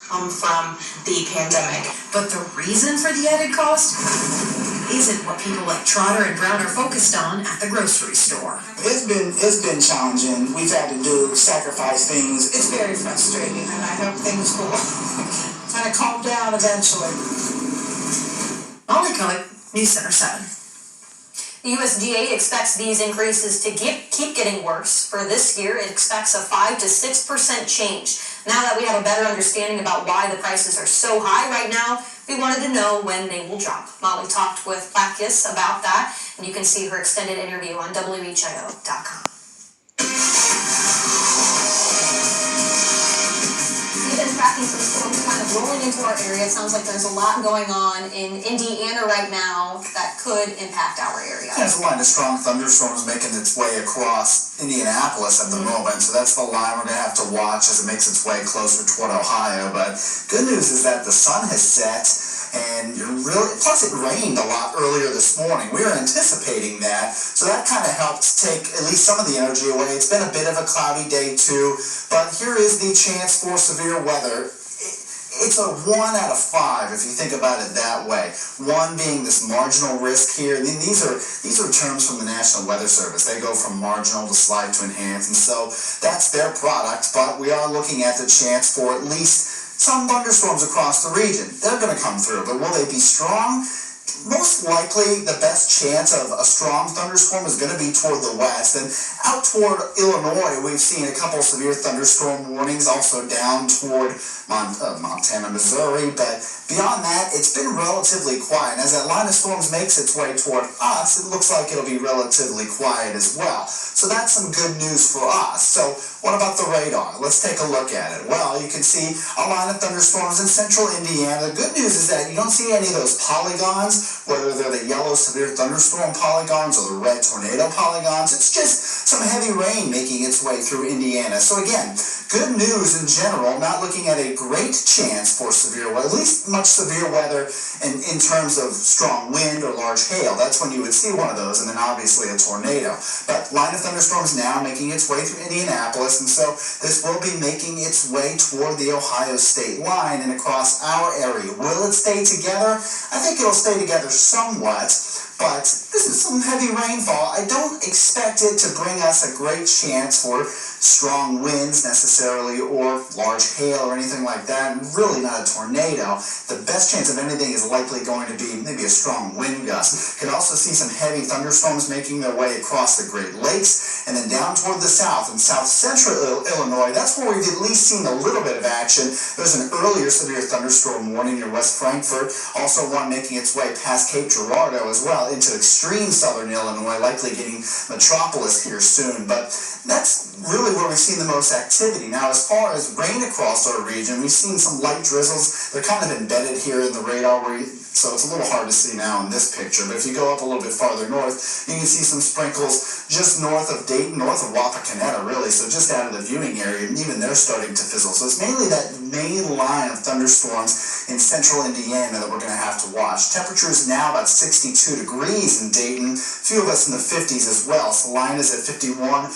from the pandemic. But the reason for the added cost isn't what people like Trotter and Brown are focused on at the grocery store. It's been challenging. We've had to sacrifice things. It's very frustrating, and I hope things will kind of calm down eventually. Molly Kelly, News Center 7. The USDA expects these increases to keep getting worse. For this year, it expects a 5 to 6% change. Now that we have a better understanding about why the prices are so high right now, we wanted to know when they will drop. Molly talked with Placus about that, and you can see her extended interview on whio.com. We've been tracking some storms kind of rolling into our area. It sounds like there's a lot going on in Indiana right now that could impact our area. There's a line of strong thunderstorms making its way across Indianapolis at the moment, so that's the line we're going to have to watch as it makes its way closer toward Ohio. But good news is that the sun has set, and plus it rained a lot earlier this morning. We were anticipating that, so that kind of helped take at least some of the energy away. It's been a bit of a cloudy day too, but here is the chance for severe weather. It's a 1 out of 5 if you think about it that way. 1 being this marginal risk here. I mean, these are terms from the National Weather Service. They go from marginal to slight to enhanced, and so that's their product. But we are looking at the chance for at least some thunderstorms across the region. They're going to come through, but will they be strong? Most likely, the best chance of a strong thunderstorm is going to be toward the west. And out toward Illinois, we've seen a couple severe thunderstorm warnings, also down toward Montana, Missouri. But beyond that, it's been relatively quiet. And as that line of storms makes its way toward us, it looks like it'll be relatively quiet as well. So that's some good news for us. So what about the radar? Let's take a look at it. Well, you can see a line of thunderstorms in central Indiana. The good news is that you don't see any of those polygons, whether they're the yellow severe thunderstorm polygons or the red tornado polygons. It's just some heavy rain making its way through Indiana. So again, good news in general, not looking at a great chance for severe weather, at least much severe weather in terms of strong wind or large hail. That's when you would see one of those, and then obviously a tornado. But line of thunderstorms now making its way through Indianapolis, and so this will be making its way toward the Ohio state line and across our area. Will it stay together? I think it'll stay together somewhat, but this is some heavy rainfall. I don't expect it to bring us a great chance for strong winds necessarily or large hail or anything like that, and really not a tornado. The best chance of anything is likely going to be maybe a strong wind gust. Could also see some heavy thunderstorms making their way across the Great Lakes and then down toward the south and south central Illinois. That's where we've at least seen a little bit of action. There's an earlier severe thunderstorm warning near West Frankfort, also one making its way past Cape Girardeau as well into extreme southern Illinois, likely getting Metropolis here soon. But that's really where we've seen the most activity. Now, as far as rain across our region, we've seen some light drizzles. They're kind of embedded here in the radar, so it's a little hard to see now in this picture. But if you go up a little bit farther north, you can see some sprinkles just north of Dayton, north of Wapakoneta, really, so just out of the viewing area, and even they're starting to fizzle. So it's mainly that main line of thunderstorms in central Indiana that we're going to have to watch. Temperatures now about 62 degrees in Dayton, a few of us in the 50s as well. Salina's at 51.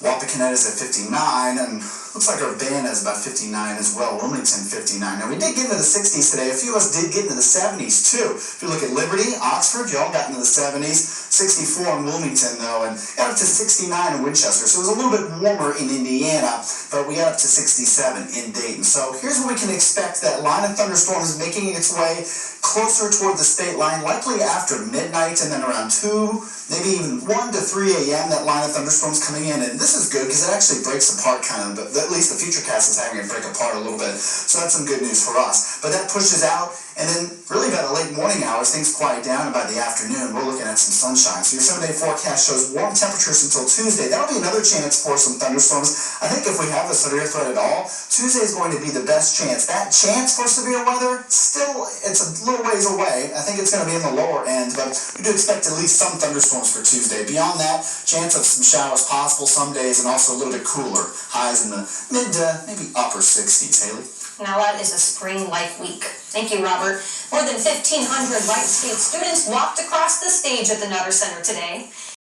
Wapakoneta is at 59, and looks like Urbana is about 59 as well. Wilmington 59. Now, we did get into the 60s today. A few of us did get into the 70s too. If you look at Liberty, Oxford, you all got into the 70s. 64 in Wilmington, though, and got up to 69 in Winchester. So it was a little bit warmer in Indiana, but we got up to 67 in Dayton. So here's what we can expect. That line of thunderstorms making its way closer toward the state line, likely after midnight, and then around 2, maybe even 1 to 3 a.m., that line of thunderstorms coming in. And this is good because it actually breaks apart kind of, but at least the Futurecast is having it break apart a little bit. So that's some good news for us. But that pushes out, and then really by the late morning hours, things quiet down, and by the afternoon, we're looking at some sunshine. So your 7-day forecast shows warm temperatures until Tuesday. That'll be another chance for some thunderstorms. I think if we have a severe threat at all, Tuesday is going to be the best chance. That chance for severe weather, still, it's a little ways away. I think it's going to be in the lower end, but we do expect at least some thunderstorms for Tuesday. Beyond that, chance of some showers possible some days, and also a little bit cooler. Highs in the mid to maybe upper 60s. Haley? Now that is a spring-like week. Thank you, Robert. More than 1,500 Wright State students walked across the stage at the Nutter Center today.